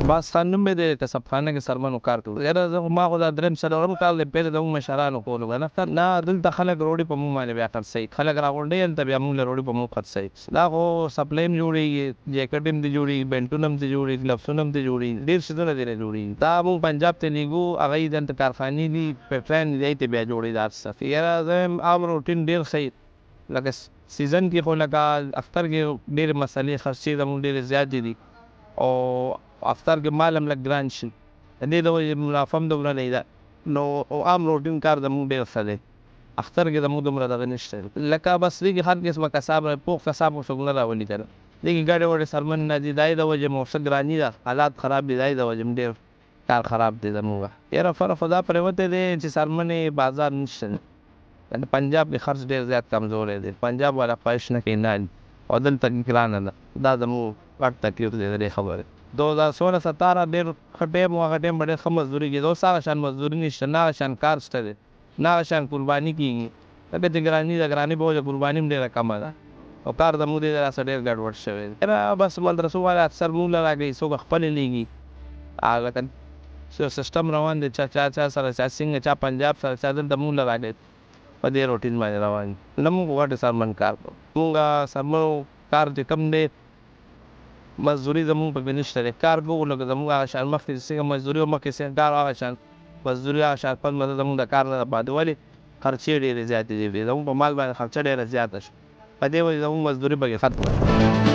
عباس خان نوم مې د کسب خانه کې سرمنو کار کوي. یاره زه ما خو دا درېیم څلورم کال دی پیل د موږ مشرانو کولو که نه دلته خلک روډي په موږ باندې بیا خرڅوي. خلک راغونډوي هلته بیا موږ له روډي په موږ خرڅوي. دا خو سپلی هم جوړېږي، جیکټ هم دې جوړېږي، بینټونه هم دې جوړېږي، ګلفسونه هم دې جوړېږي، ډېر څیزونه دې نه جوړېږي. دا موږ پنجاب ته لېږو، هغه یې دلته کارخانې دي، فیکټریان دي، هغې ته بیا جوړېږي دا هر څه. یاره زه یم عام روټین ډېر ښه لکه سیزن کې خو لکه اختر کې ډېرې مسلې خرچې زموږ ډېرې زیاتې دي او اختر کې مال هم لږ ګران شي، د دې د وجې منافع هم دومره نه ده. نو عام روټین کار زموږ ډېر ښه دی. اختر کې زموږ دومره دغه نشته لکه بس دې کې هر قسمه کساب پوخ کساب خو څوک نه راولي که نه. دې کې ګډې وډې سرمن نه دي، د هغې د وجې مو څه ګراني ده، حالات خراب دي، د هغې د وجې هم ډېر کار خراب دی زموږ. یاره فرق خو دا پرېوتی دی چې سرمنې بازار نشته دی. پنجاب کې خرڅ ډېر زیات کمزوری دی، پنجاب والا خواهش نه کوي نه او دلته ګرانه ده. دا زموږ غټ تکلیف دی د دې خبرې. 2016-17 ډېر ښه ټایم و، هغه ټایم به ډېر ښه مزدوري کېده. اوس هغه شان مزدوري نشته، نه هغه شان کار شته دی، نه هغه شان قرباني کېږي. ځکه چې ګراني ده، ګرانۍ په وجه قرباني هم ډېره کمه ده او کار زموږ دې لاسه ډېر ګډوډ شوی دی. یاره بس مدرسو والا اکثر موږ له راکوي، څوک خپلې لېږي. هغه سیسټم روان دی، چا سره چا څنګه، چا پنجاب سره، چا دلته موږ له راکوي، په دې روټین باندې روان دي. نه موږ غټې سرمن کار کوو، موږ سرمنو کار چې کوم دی مزدوري زموږ پکې نشته دی. کار کوو لکه زموږ هغه شان مخکې چې څنګه مزدوري وه، مخکې څنګه کار هغه شان مزدوري، هغه شان پس مزه زموږ د کار نه ده پاتې. ولې خرچې ډېرې زیاتې دي، زموږ په مال باندې خرچه ډېره زیاته شوه، په دې وجې زموږ مزدوري پکې ختمه ده.